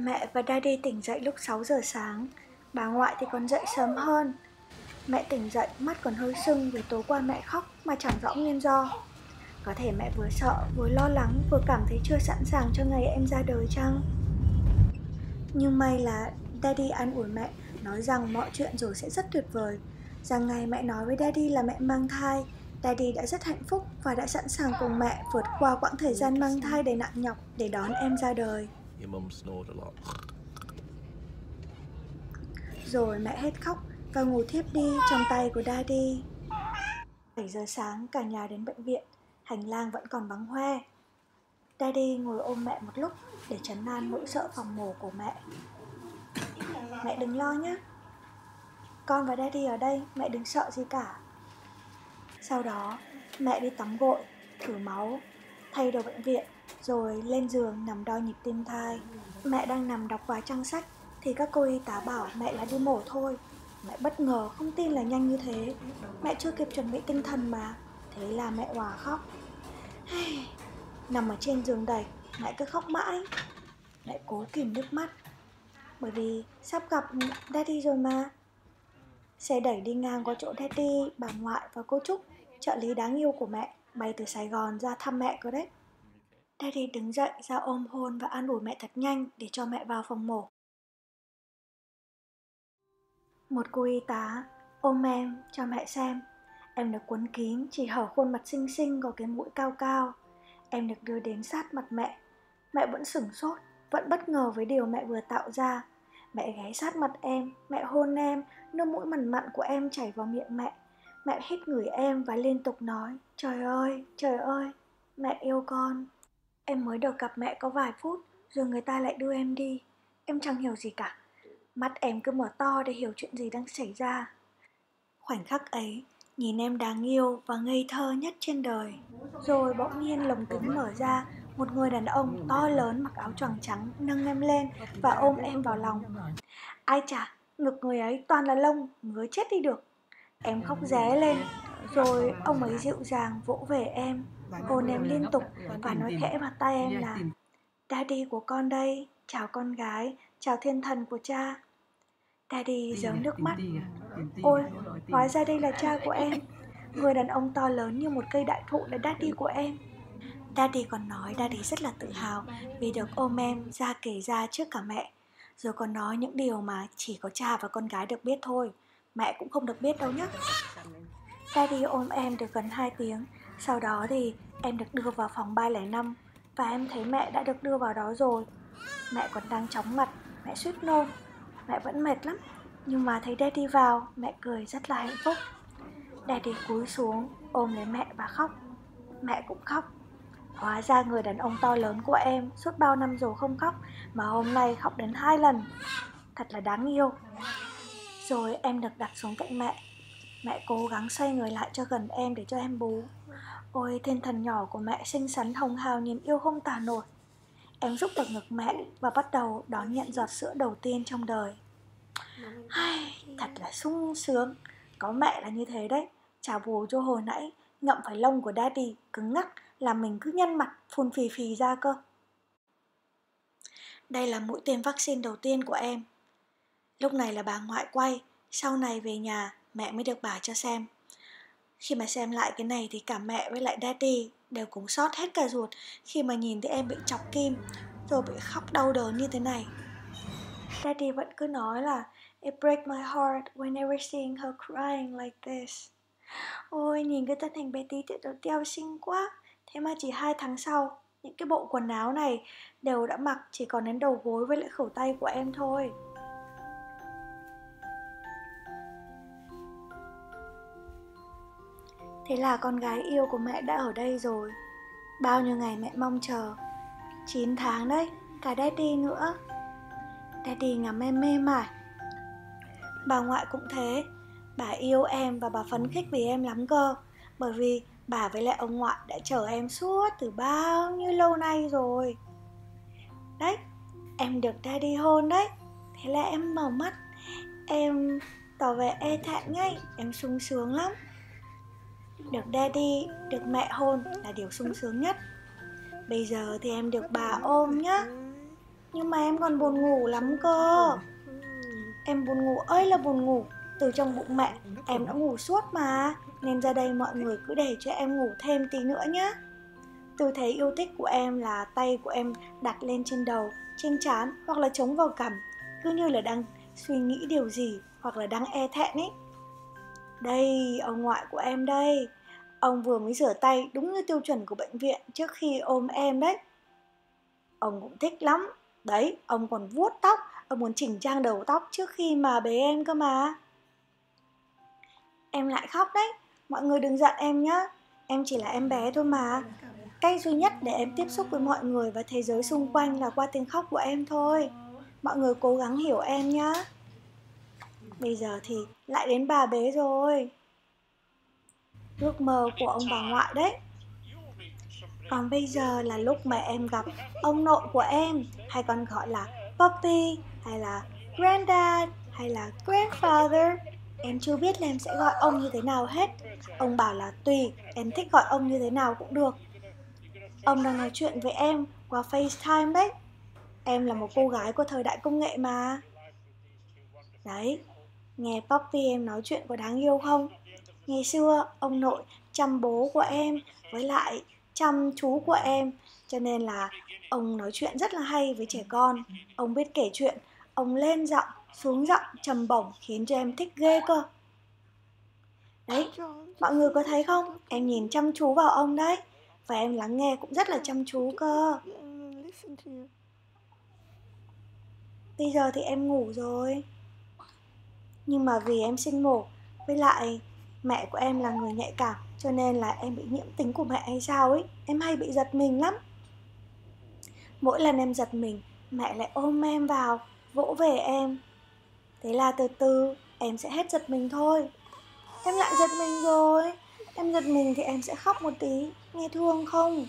Mẹ và Daddy tỉnh dậy lúc 6 giờ sáng. Bà ngoại thì còn dậy sớm hơn. Mẹ tỉnh dậy mắt còn hơi sưng vì tối qua mẹ khóc mà chẳng rõ nguyên do. Có thể mẹ vừa sợ, vừa lo lắng, vừa cảm thấy chưa sẵn sàng cho ngày em ra đời chăng? Nhưng may là Daddy an ủi mẹ, nói rằng mọi chuyện rồi sẽ rất tuyệt vời. Rằng ngày mẹ nói với Daddy là mẹ mang thai, Daddy đã rất hạnh phúc và đã sẵn sàng cùng mẹ vượt qua quãng thời gian mang thai đầy nặng nhọc để đón em ra đời. Rồi mẹ hết khóc và ngủ thiếp đi trong tay của Daddy. 7 giờ sáng cả nhà đến bệnh viện. Hành lang vẫn còn vắng hoe. Daddy ngồi ôm mẹ một lúc để trấn an nỗi sợ phòng mổ của mẹ. Mẹ đừng lo nhé, con và Daddy ở đây, mẹ đừng sợ gì cả. Sau đó mẹ đi tắm gội, thử máu, thay đồ bệnh viện, rồi lên giường nằm đo nhịp tim thai. Mẹ đang nằm đọc vài trang sách thì các cô y tá bảo mẹ là đi mổ thôi. Mẹ bất ngờ không tin là nhanh như thế. Mẹ chưa kịp chuẩn bị tinh thần mà. Thế là mẹ òa khóc. Nằm ở trên giường đẩy, mẹ cứ khóc mãi. Mẹ cố kìm nước mắt, bởi vì sắp gặp Daddy rồi mà. Xe đẩy đi ngang qua chỗ Daddy, bà ngoại và cô Trúc, trợ lý đáng yêu của mẹ, bay từ Sài Gòn ra thăm mẹ cơ đấy. Daddy đứng dậy ra ôm hôn và an ủi mẹ thật nhanh để cho mẹ vào phòng mổ. Một cô y tá ôm em cho mẹ xem. Em được quấn kín, chỉ hở khuôn mặt xinh xinh có cái mũi cao cao. Em được đưa đến sát mặt mẹ. Mẹ vẫn sửng sốt, vẫn bất ngờ với điều mẹ vừa tạo ra. Mẹ ghé sát mặt em, mẹ hôn em, nước mũi mặn mặn của em chảy vào miệng mẹ. Mẹ hít ngửi em và liên tục nói, trời ơi, mẹ yêu con. Em mới được gặp mẹ có vài phút, rồi người ta lại đưa em đi. Em chẳng hiểu gì cả. Mắt em cứ mở to để hiểu chuyện gì đang xảy ra. Khoảnh khắc ấy, nhìn em đáng yêu và ngây thơ nhất trên đời. Rồi bỗng nhiên lồng kính mở ra, một người đàn ông to lớn mặc áo choàng trắng nâng em lên và ôm em vào lòng. Ai chà, ngực người ấy toàn là lông, ngứa chết đi được. Em khóc ré lên, rồi ông ấy dịu dàng vỗ về em, hôn em liên tục và nói khẽ vào tai em là Daddy của con đây, chào con gái, chào thiên thần của cha. Daddy giấu nước mắt. Ôi, hóa ra đây là cha của em. Người đàn ông to lớn như một cây đại thụ là Daddy của em. Daddy còn nói Daddy rất là tự hào vì được ôm em ra kể ra trước cả mẹ. Rồi còn nói những điều mà chỉ có cha và con gái được biết thôi. Mẹ cũng không được biết đâu nhé. Daddy ôm em được gần 2 tiếng. Sau đó thì em được đưa vào phòng 305. Và em thấy mẹ đã được đưa vào đó rồi. Mẹ còn đang chóng mặt, mẹ suýt nôn. Mẹ vẫn mệt lắm. Nhưng mà thấy Daddy vào, mẹ cười rất là hạnh phúc. Daddy cúi xuống, ôm lấy mẹ và khóc. Mẹ cũng khóc. Hóa ra người đàn ông to lớn của em suốt bao năm rồi không khóc, mà hôm nay khóc đến 2 lần. Thật là đáng yêu. Rồi em được đặt xuống cạnh mẹ. Mẹ cố gắng xoay người lại cho gần em để cho em bú. Ôi, thiên thần nhỏ của mẹ xinh xắn hồng hào nhìn yêu không tả nổi. Em rúc vào ngực mẹ và bắt đầu đón nhận giọt sữa đầu tiên trong đời. Thật là sung sướng. Có mẹ là như thế đấy. Chả bù cho hồi nãy ngậm phải lông của Daddy cứng ngắc, làm mình cứ nhăn mặt phun phì phì ra cơ. Đây là mũi tiêm vaccine đầu tiên của em. Lúc này là bà ngoại quay. Sau này về nhà mẹ mới được bà cho xem. Khi mà xem lại cái này thì cả mẹ với lại Daddy đều cũng xót hết cả ruột khi mà nhìn thấy em bị chọc kim, rồi bị khóc đau đớn như thế này. Daddy vẫn cứ nói là it breaks my heart whenever seeing her crying like this. Ôi, nhìn cái thân hình bé tí tiểu teo xinh quá. Thế mà chỉ 2 tháng sau, những cái bộ quần áo này đều đã mặc chỉ còn đến đầu gối với lại khẩu tay của em thôi. Thế là con gái yêu của mẹ đã ở đây rồi. Bao nhiêu ngày mẹ mong chờ. 9 tháng đấy, cả Daddy nữa. Daddy ngắm em mê mải. Bà ngoại cũng thế. Bà yêu em và bà phấn khích vì em lắm cơ. Bởi vì bà với lại ông ngoại đã chờ em suốt từ bao nhiêu lâu nay rồi. Đấy, em được Daddy hôn đấy. Thế là em mở mắt. Em tỏ vẻ e thẹn ngay. Em sung sướng lắm. Được Daddy, được mẹ hôn là điều sung sướng nhất. Bây giờ thì em được bà ôm nhá. Nhưng mà em còn buồn ngủ lắm cơ. Em buồn ngủ ơi là buồn ngủ. Từ trong bụng mẹ em đã ngủ suốt mà. Nên ra đây mọi người cứ để cho em ngủ thêm tí nữa nhé. Tư thế yêu thích của em là tay của em đặt lên trên đầu, trên trán hoặc là chống vào cằm, cứ như là đang suy nghĩ điều gì hoặc là đang e thẹn ấy. Đây, ông ngoại của em đây. Ông vừa mới rửa tay đúng như tiêu chuẩn của bệnh viện trước khi ôm em đấy. Ông cũng thích lắm. Đấy, ông còn vuốt tóc, ông muốn chỉnh trang đầu tóc trước khi mà bế em cơ mà. Em lại khóc đấy. Mọi người đừng giận em nhá. Em chỉ là em bé thôi mà. Cách duy nhất để em tiếp xúc với mọi người và thế giới xung quanh là qua tiếng khóc của em thôi. Mọi người cố gắng hiểu em nhá. Bây giờ thì lại đến bà bế rồi. Ước mơ của ông bà ngoại đấy. Còn bây giờ là lúc mà em gặp ông nội của em, hay còn gọi là Papi, hay là Granddad, hay là Grandfather. Em chưa biết là em sẽ gọi ông như thế nào hết. Ông bảo là tùy, em thích gọi ông như thế nào cũng được. Ông đang nói chuyện với em qua FaceTime đấy. Em là một cô gái của thời đại công nghệ mà. Đấy, nghe Papi em nói chuyện có đáng yêu không? Ngày xưa, ông nội chăm bố của em với lại chăm chú của em. Cho nên là ông nói chuyện rất là hay với trẻ con. Ông biết kể chuyện, ông lên giọng, xuống giọng, trầm bổng khiến cho em thích ghê cơ. Đấy, mọi người có thấy không? Em nhìn chăm chú vào ông đấy. Và em lắng nghe cũng rất là chăm chú cơ. Bây giờ thì em ngủ rồi. Nhưng mà vì em sinh mổ, với lại mẹ của em là người nhạy cảm, cho nên là em bị nhiễm tính của mẹ hay sao ấy. Em hay bị giật mình lắm. Mỗi lần em giật mình, mẹ lại ôm em vào, vỗ về em. Thế là từ từ em sẽ hết giật mình thôi. Em lại giật mình rồi. Em giật mình thì em sẽ khóc một tí. Nghe thương không?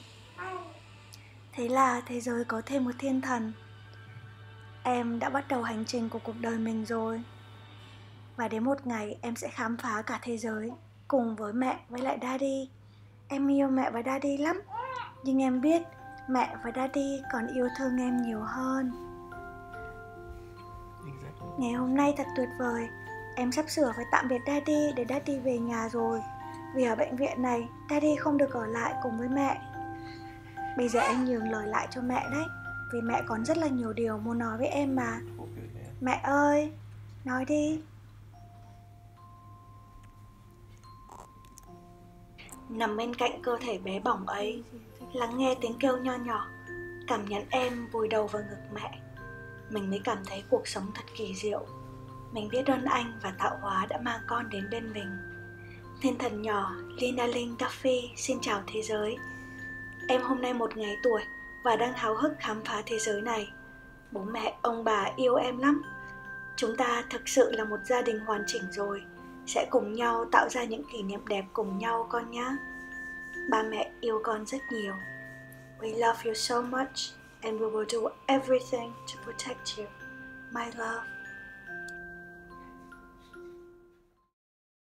Thế là thế giới có thêm một thiên thần. Em đã bắt đầu hành trình của cuộc đời mình rồi. Và đến một ngày em sẽ khám phá cả thế giới cùng với mẹ với lại Daddy. Em yêu mẹ và Daddy lắm. Nhưng em biết mẹ và Daddy còn yêu thương em nhiều hơn. Ngày hôm nay thật tuyệt vời. Em sắp sửa phải tạm biệt Daddy để Daddy về nhà rồi. Vì ở bệnh viện này Daddy không được ở lại cùng với mẹ. Bây giờ em nhường lời lại cho mẹ đấy. Vì mẹ còn rất là nhiều điều muốn nói với em mà. Mẹ ơi, nói đi. Nằm bên cạnh cơ thể bé bỏng ấy, lắng nghe tiếng kêu nho nhỏ, cảm nhận em vùi đầu vào ngực mẹ, mình mới cảm thấy cuộc sống thật kỳ diệu. Mình biết ơn anh và tạo hóa đã mang con đến bên mình. Thiên thần nhỏ Lina Linh Duffy xin chào thế giới. Em hôm nay 1 ngày tuổi và đang háo hức khám phá thế giới này. Bố mẹ, ông bà yêu em lắm. Chúng ta thực sự là một gia đình hoàn chỉnh rồi. Sẽ cùng nhau tạo ra những kỷ niệm đẹp cùng nhau con nhé. Ba mẹ yêu con rất nhiều. We love you so much and we will do everything to protect you. My love.